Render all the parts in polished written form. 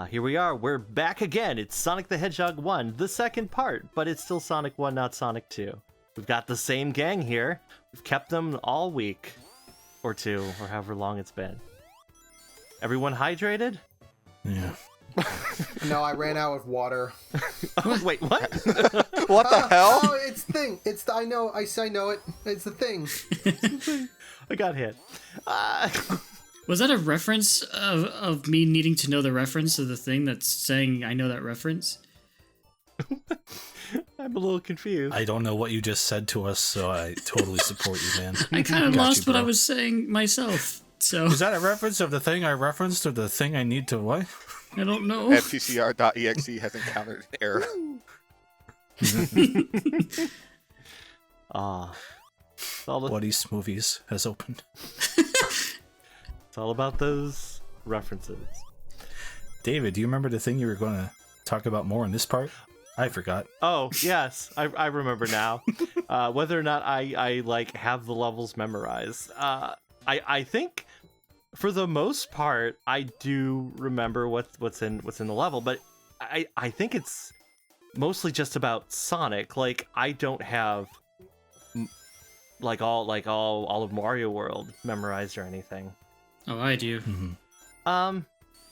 Here we are. We're back again. It's Sonic the Hedgehog 1, the second part, but it's still Sonic 1, not Sonic 2. We've got the same gang here. We've kept them all week or two, or however long it's been. Everyone hydrated? Yeah. No, I ran out of water. Oh, wait, what? What the hell? Oh, it's the thing. I know it. It's the thing. I got hit. Was that a reference of me needing to know the reference of the thing that's saying I know that reference? I'm a little confused. I don't know what you just said to us, so I totally support you, man. I kind of Got lost you, what I bro. was saying myself, so Is that a reference of the thing I referenced or the thing I need to what? I don't know. FTCR.exe has encountered an error. Woody's Movies has opened. It's all about those references. David, do you remember the thing you were going to talk about more in this part? I forgot. Oh, yes, I remember now. Whether or not I like have the levels memorized. I think for the most part I do remember what's in the level, but I think it's mostly just about Sonic. Like I don't have all of Mario World memorized or anything. Oh, I do. Mm-hmm.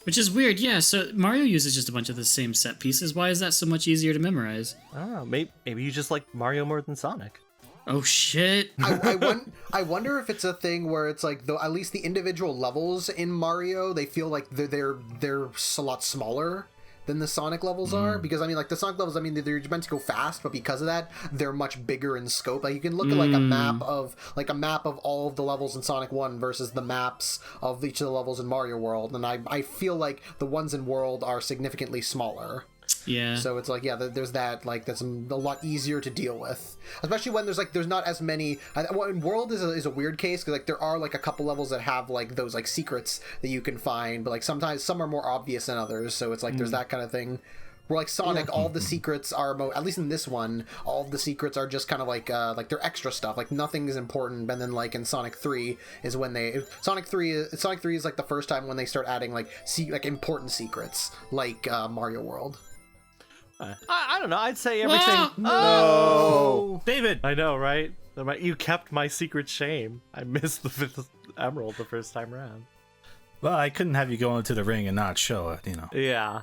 Which is weird, yeah. So Mario uses just a bunch of the same set pieces. Why is that so much easier to memorize? I don't know. Maybe you just like Mario more than Sonic. Oh shit! I wonder if it's a thing where it's like, though, at least the individual levels in Mario, they feel like they're a lot smaller than the Sonic levels are, because I mean, like the Sonic levels, I mean, they're meant to go fast, but because of that, they're much bigger in scope. Like you can look at like a map of all of the levels in Sonic 1 versus the maps of each of the levels in Mario World, and I feel like the ones in World are significantly smaller. Yeah. So it's like, yeah, there's that, like, that's a lot easier to deal with, especially when there's not as many. In World is a weird case, because like there are like a couple levels that have like those like secrets that you can find, but like sometimes some are more obvious than others. So it's like there's that kind of thing. Where like Sonic, all the secrets are at least in this one, all of the secrets are just kind of like they're extra stuff. Like nothing is important. And then like in Sonic 3 is when Sonic 3 is like the first time when they start adding like important secrets like Mario World. I don't know. I'd say everything. No, David. I know, right? You kept my secret shame. I missed the 5th emerald the first time around. Well, I couldn't have you go into the ring and not show it, you know. Yeah.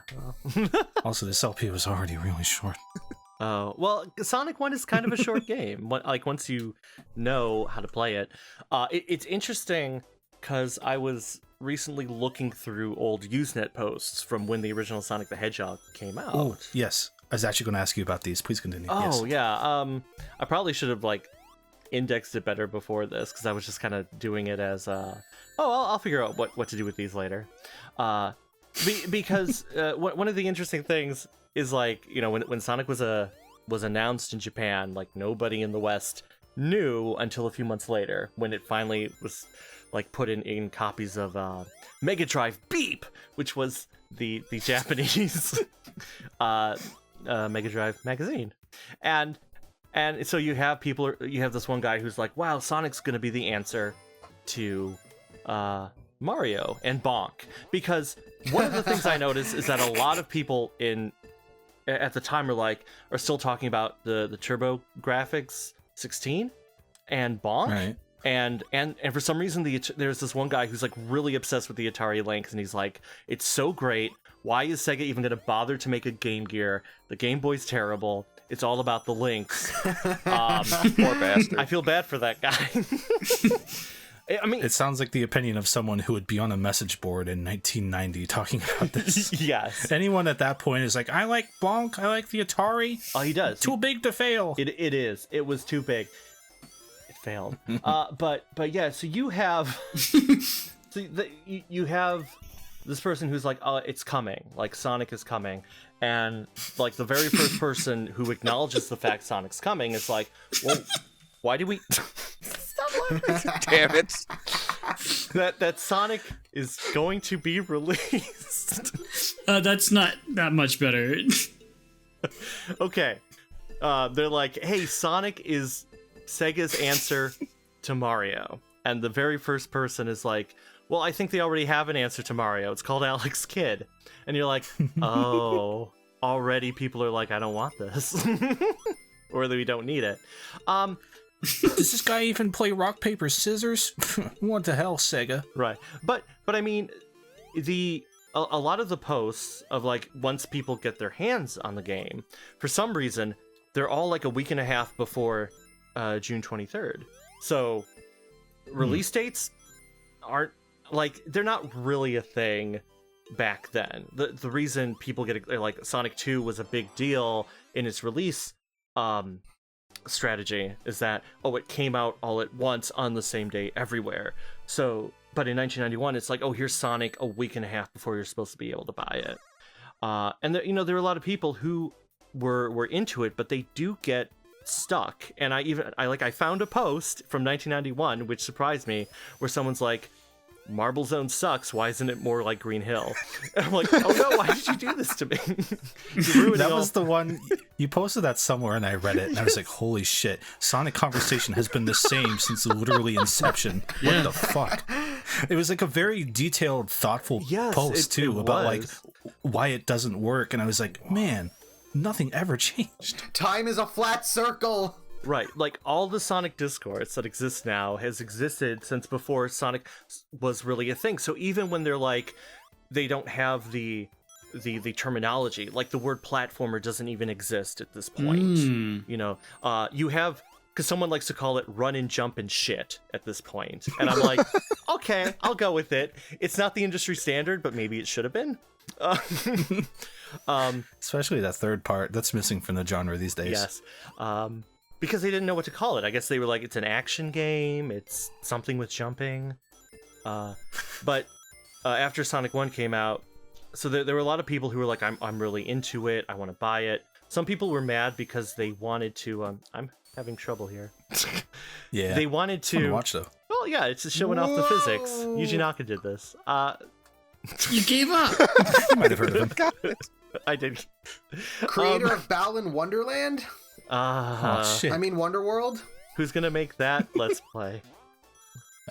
Also, this LP was already really short. Oh, well, Sonic 1 is kind of a short game. Like, once you know how to play it. It's interesting, because I was recently looking through old Usenet posts from when the original Sonic the Hedgehog came out. Oh, yes. I was actually going to ask you about these. Please continue. Oh, yes. yeah. I probably should have, like, indexed it better before this, because I was just kind of doing it as I'll figure out what to do with these later. Because one of the interesting things is, like, you know, when Sonic was announced in Japan, like nobody in the West knew until a few months later, when it finally was like put in copies of Mega Drive Beep, which was the Japanese Mega Drive magazine. And so you have this one guy who's like, wow, Sonic's gonna be the answer to Mario and Bonk. Because one of the things I noticed is that a lot of people at the time are still talking about the TurboGrafx 16 and Bonk. Right. And for some reason there's this one guy who's like really obsessed with the Atari Lynx, and he's like, it's so great. Why is Sega even going to bother to make a Game Gear? The Game Boy's terrible. It's all about the Lynx. Poor bastard. I feel bad for that guy. I mean, It sounds like the opinion of someone who would be on a message board in 1990 talking about this. yes. Anyone at that point is like, I like Bonk, I like the Atari. Oh, he does. Too big to fail. It is. It was too big. It failed. But yeah. So you have, you have this person who's like, oh, it's coming. Like Sonic is coming, and like the very first person who acknowledges the fact Sonic's coming is like, well, why do we? Damn it. that Sonic is going to be released. That's not that much better. Okay. They're like, hey, Sonic is Sega's answer to Mario. And the very first person is like, well, I think they already have an answer to Mario. It's called Alex Kidd. And you're like, oh, already people are like, I don't want this. Or that we don't need it. Does this guy even play rock, paper, scissors? What the hell, Sega? Right. But I mean, a lot of the posts of like, once people get their hands on the game, for some reason, they're all like a week and a half before June 23rd. So release dates aren't like, they're not really a thing back then. The reason people get like Sonic 2 was a big deal in its release strategy is that, it came out all at once on the same day everywhere. So, but in 1991, it's like, here's Sonic a week and a half before you're supposed to be able to buy it. And there were a lot of people who were into it, but they do get stuck. And I found a post from 1991, which surprised me, where someone's like, Marble Zone sucks, why isn't it more like Green Hill? And I'm like, oh no, why did you do this to me? That was the one, you posted that somewhere and I read it and I was like, holy shit, Sonic conversation has been the same since literally inception. What the fuck? It was like a very detailed, thoughtful post too, about like why it doesn't work, and I was like, man, nothing ever changed. Time is a flat circle. Right, like all the Sonic Discourse that exists now has existed since before Sonic was really a thing. So even when they're like, they don't have the terminology, like the word platformer doesn't even exist at this point. You know, you have, because someone likes to call it run and jump and shit at this point, and I'm like, okay, I'll go with it. It's not the industry standard, but maybe it should have been. Especially that third part that's missing from the genre these days. Yes. Because they didn't know what to call it. I guess they were like, it's an action game, it's something with jumping. But after Sonic 1 came out, so there were a lot of people who were like, I'm really into it, I want to buy it. Some people were mad because they wanted to, I'm having trouble here. Yeah. They wanted to watch though. Well, yeah, it's just showing off the physics. Yuji Naka did this. You gave up. You might have heard of him. I did. Creator of Balan Wonderland? Oh shit. I mean Wonderworld? Who's gonna make that Let's Play?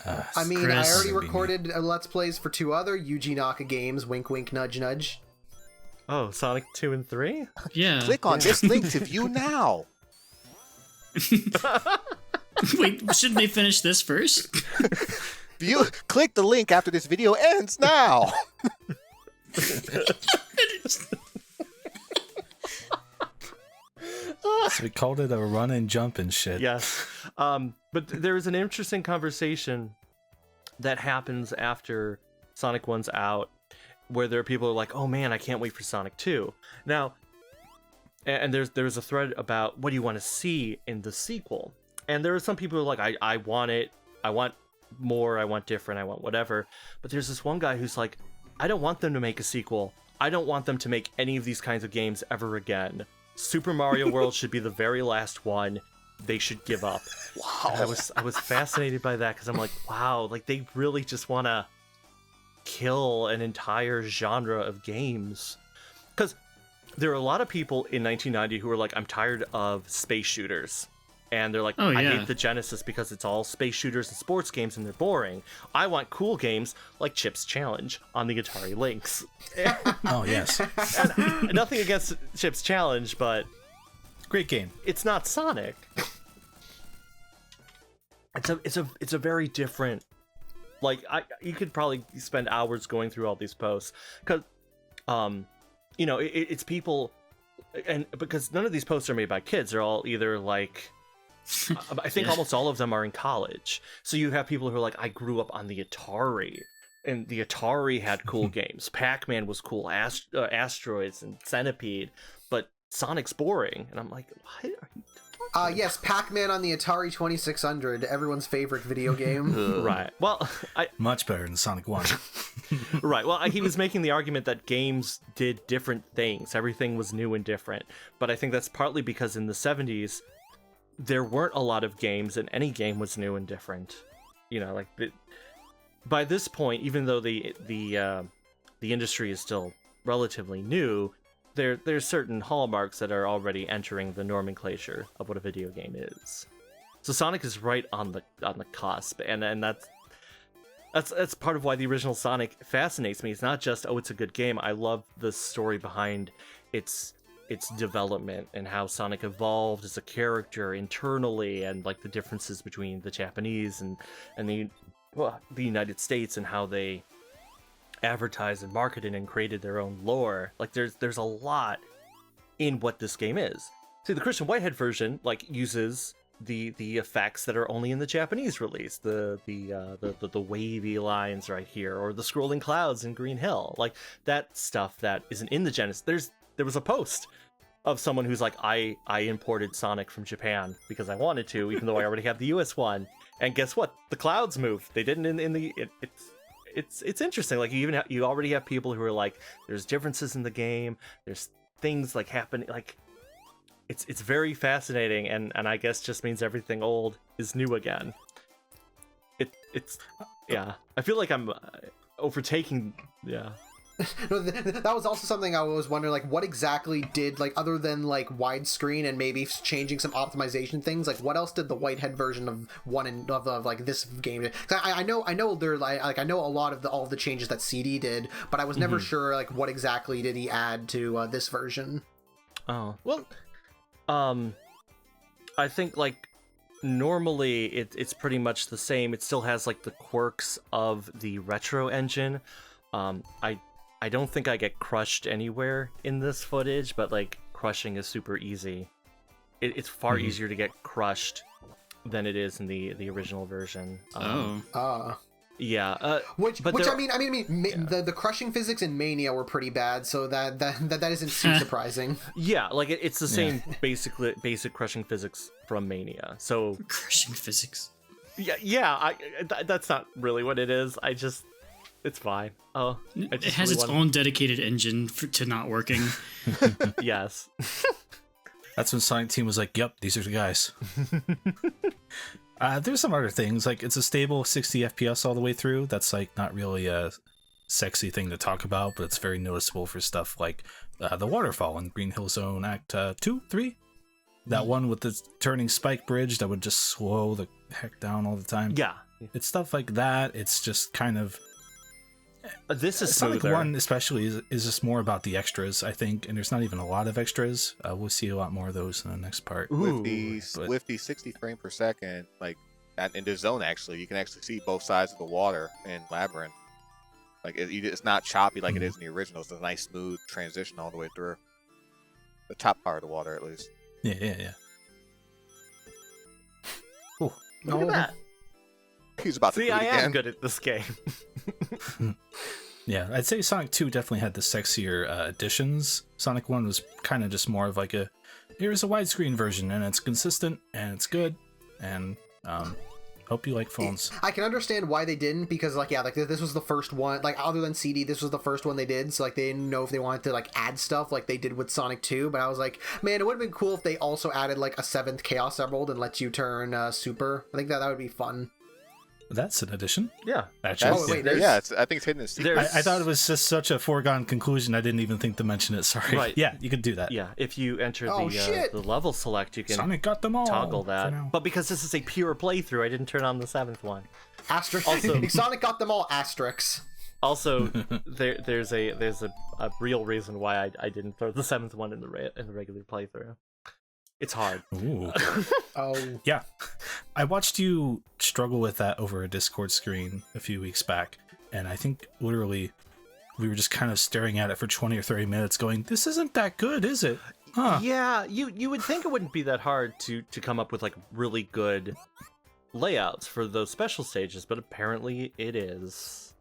I mean, Chris. I already recorded Let's Plays for 2 other Yuji Naka games, wink wink nudge nudge. Oh, Sonic 2 and 3? Yeah. Click on this link to view now. Wait, shouldn't they finish this first? Click the link after this video ends now. So we called it a run and jump and shit. Yes. But there's an interesting conversation that happens after Sonic 1's out, where there are people who are like, oh man, I can't wait for Sonic 2. Now, and there's a thread about what do you want to see in the sequel. And there are some people who are like, I want it, I want more, I want different, I want whatever. But there's this one guy who's like, I don't want them to make a sequel. I don't want them to make any of these kinds of games ever again. Super Mario World should be the very last one. They should give up. Wow. And I was fascinated by that because I'm like, wow, like they really just want to kill an entire genre of games. Because there are a lot of people in 1990 who are like, I'm tired of space shooters. And they're like, Oh, I yeah. hate the Genesis because it's all space shooters and sports games and they're boring. I want cool games like Chip's Challenge on the Atari Lynx. Oh yes. And nothing against Chip's Challenge, but Great game. it's not Sonic. It's a very different. Like you could probably spend hours going through all these posts because, it's people, and because none of these posts are made by kids, they're all either like. I think Yeah. almost all of them are in college. So you have people who are like, I grew up on the Atari, and the Atari had cool games. Pac-Man was cool, Asteroids and Centipede, but Sonic's boring. And I'm like, what are you Yes, Pac-Man on the Atari 2600, everyone's favorite video game. Right. Well, Much better than Sonic 1. right. Well, he was making the argument that games did different things. Everything was new and different. But I think that's partly because in the 70s, there weren't a lot of games, and any game was new and different. By this point, even though the industry is still relatively new, there's certain hallmarks that are already entering the nomenclature of what a video game is. So Sonic is right on the cusp, and That's part of why the original Sonic fascinates me. It's not just, oh, it's a good game. I love the story behind its development and how Sonic evolved as a character internally, and like the differences between the Japanese and the United States, and how they advertised and marketed and created their own lore. Like there's a lot in what this game is. See, the Christian Whitehead version like uses the effects that are only in the Japanese release, the wavy lines right here, or the scrolling clouds in Green Hill, like that stuff that isn't in the Genesis. There was a post of someone who's like, I imported Sonic from Japan because I wanted to, even though I already have the US one, and guess what? The clouds moved. They didn't in the it's interesting. Like you already have people who are like, there's differences in the game, there's things like happening, like it's very fascinating, and I guess just means everything old is new again. It's yeah. I feel like I'm overtaking. Yeah. No, that was also something I was wondering, like, what exactly did, like, other than like widescreen and maybe changing some optimization things, like what else did the Whitehead version of like this game do? 'Cause I know there like I know a lot of all of the changes that CD did, but I was never sure like what exactly did he add to this version. Oh well, I think like normally it's pretty much the same. It still has like the quirks of the retro engine. I don't think I get crushed anywhere in this footage, but like crushing is super easy. It's far easier to get crushed than it is in the original version. Yeah. Which I mean, yeah. the crushing physics in Mania were pretty bad, so that isn't too surprising. Yeah, like it's the same basic crushing physics from Mania. So crushing physics. Yeah. That's not really what it is. It's fine. Oh, it has its own dedicated engine to not working. Yes. That's when Sonic Team was like, "Yep, these are the guys." There's some other things, like it's a stable 60 FPS all the way through. That's like not really a sexy thing to talk about, but it's very noticeable for stuff like the waterfall in Green Hill Zone Act 2, 3. That one with the turning spike bridge that would just slow the heck down all the time. Yeah. It's stuff like that. It's just kind of... This is Sonic smoother. 1 especially is just more about the extras, I think, and there's not even a lot of extras. We'll see a lot more of those in the next part. With the 60 frame per second, like in the zone, actually, you can actually see both sides of the water in Labyrinth. Like it's not choppy like it is in the original. It's a nice smooth transition all the way through. The top part of the water, at least. Yeah. Cool. Look at that. He's about to do it again. I am good at this game. Yeah, I'd say Sonic 2 definitely had the sexier additions. Sonic 1 was kind of just more of like here's a widescreen version, and it's consistent, and it's good, and hope you like phones. I can understand why they didn't, because like this was the first one, like other than CD, this was the first one they did, so like they didn't know if they wanted to like add stuff like they did with Sonic 2, but I was like, man, it would have been cool if they also added like a 7th Chaos Emerald and lets you turn Super. I think that would be fun. That's an addition. Yeah. Actually. I think it's hidden in secret. I thought it was just such a foregone conclusion. I didn't even think to mention it. Sorry. Right. Yeah, you could do that. Yeah, if you enter the level select, you can Sonic got them all toggle that. But because this is a pure playthrough, I didn't turn on the 7th one. Asterisk. Also, Sonic got them all asterisks. Also, there's a real reason why I didn't throw the 7th one in the regular playthrough. It's hard. Ooh. Oh. Yeah. I watched you struggle with that over a Discord screen a few weeks back, and I think literally we were just kind of staring at it for 20 or 30 minutes going, this isn't that good, is it? Huh. Yeah, you would think it wouldn't be that hard to come up with like really good layouts for those special stages, but apparently it is.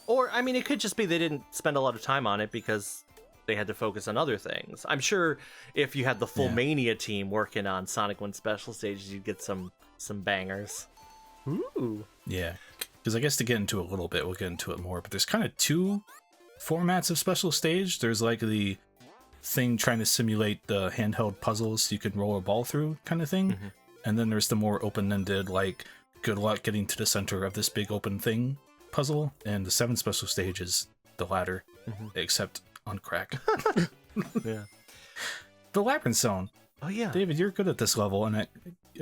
Or, I mean, it could just be they didn't spend a lot of time on it because they had to focus on other things. I'm sure if you had the full Mania team working on Sonic 1 special stages, you'd get some bangers. Ooh. Yeah, because I guess to get into it a little bit, we'll get into it more, but there's kind of two formats of special stage. There's like the thing trying to simulate the handheld puzzles you can roll a ball through kind of thing. Mm-hmm. And then there's the more open-ended, like, good luck getting to the center of this big open thing puzzle. And the 7th special stage is the latter, except on crack. Yeah. The Labyrinth Zone. Oh, yeah. David, you're good at this level, and I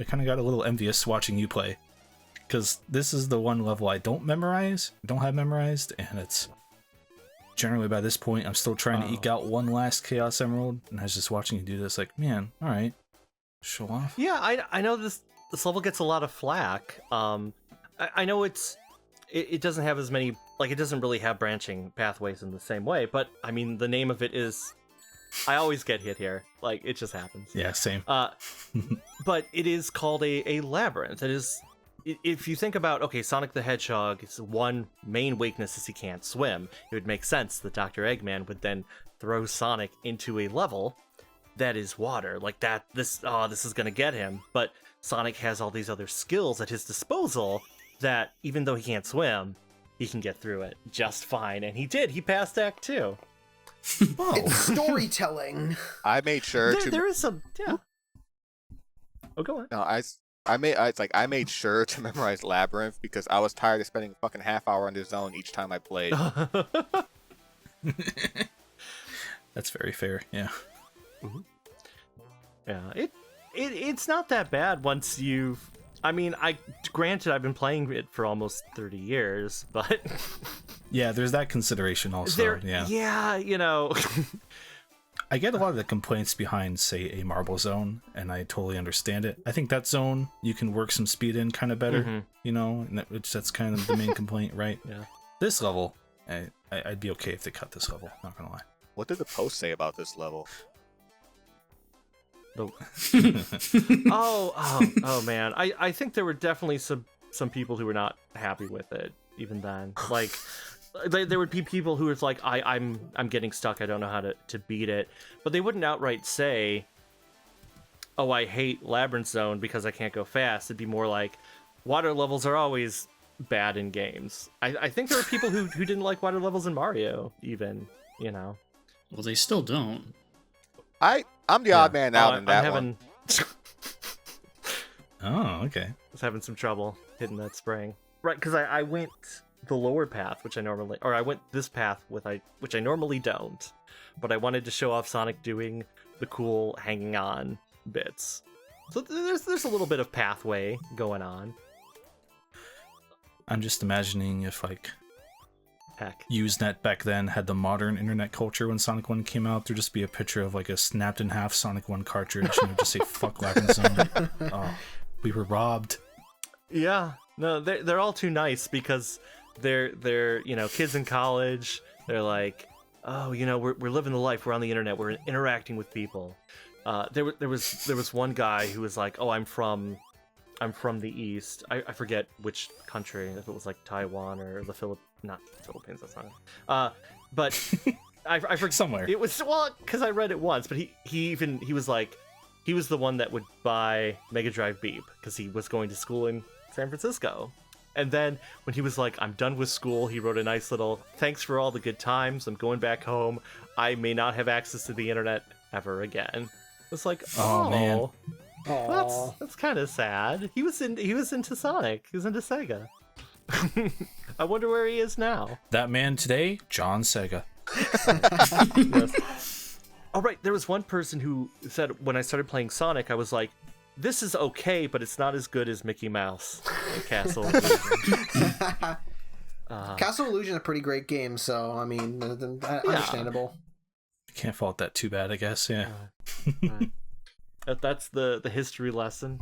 kind of got a little envious watching you play. because this is the one level I don't have memorized, and it's generally by this point I'm still trying to eke out one last Chaos Emerald, and I was just watching you do this, like, man, all right, show off. Yeah, I know this level gets a lot of flack. I know it doesn't have as many, like, it doesn't really have branching pathways in the same way, but I mean, the name of it is, I always get hit here, like, it just happens. Yeah, same. But it is called a labyrinth. It is, if you think about, okay, Sonic the Hedgehog, his one main weakness is he can't swim. It would make sense that Dr. Eggman would then throw Sonic into a level that is water, like that. This is gonna get him, but Sonic has all these other skills at his disposal that even though he can't swim, he can get through it just fine, and he did. He passed Act 2. It's storytelling. I made sure there is some, yeah. Oh, go on. No, I made sure to memorize Labyrinth because I was tired of spending a fucking half hour on this zone each time I played. That's very fair. Yeah. Mm-hmm. Yeah. It's not that bad once you've. I mean, granted, I've been playing it for almost 30 years, but yeah, there's that consideration also. Yeah, you know. I get a lot of the complaints behind, say, a marble zone, and I totally understand it. I think that zone you can work some speed in kind of better, you know, and that's kind of the main complaint, right? Yeah. This level, I'd be okay if they cut this level. Not gonna lie. What did the post say about this level? Oh man, I think there were definitely some people who were not happy with it even then. Like there would be people who was like, I'm getting stuck, I don't know how to beat it, but they wouldn't outright say, oh, I hate Labyrinth Zone because I can't go fast. It'd be more like, water levels are always bad in games. I think there were people who didn't like water levels in Mario even, you know. Well, they still don't. I'm the odd man out in that one. Oh, okay. I was having some trouble hitting that spring. Right, because I went the lower path, I went this path which I normally don't, but I wanted to show off Sonic doing the cool hanging on bits. So there's a little bit of pathway going on. I'm just imagining if, like, Heck. Usenet back then had the modern internet culture when Sonic 1 came out, there'd just be a picture of like a snapped in half Sonic 1 cartridge and it would just say fuck Labyrinth Zone. Oh, we were robbed. Yeah. No, they're all too nice because they're you know, kids in college. They're like, oh, you know, we're living the life, we're on the internet, we're interacting with people. There was one guy who was like, oh, I'm from the East. I forget which country, if it was like Taiwan or the not Philippines, that's not it. But I forget somewhere. It was, well, because I read it once, but he was like, he was the one that would buy Mega Drive Beep because he was going to school in San Francisco. And then when he was like, I'm done with school, he wrote a nice little, thanks for all the good times, I'm going back home. I may not have access to the internet ever again. It's like, oh man. That's kind of sad. He was into Sonic. He was into Sega. I wonder where he is now. That man today, John Sega. Yes. Oh, right. There was one person who said when I started playing Sonic, I was like, this is okay, but it's not as good as Mickey Mouse and Castle Illusion. Castle Illusion is a pretty great game, so, I mean, understandable. Can't fault that too bad, I guess, yeah. That's the history lesson.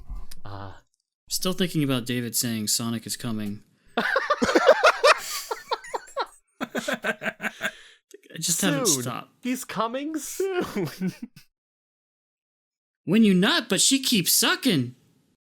Still thinking about David saying Sonic is coming. I just haven't stopped. He's coming soon. When you not, but she keeps sucking.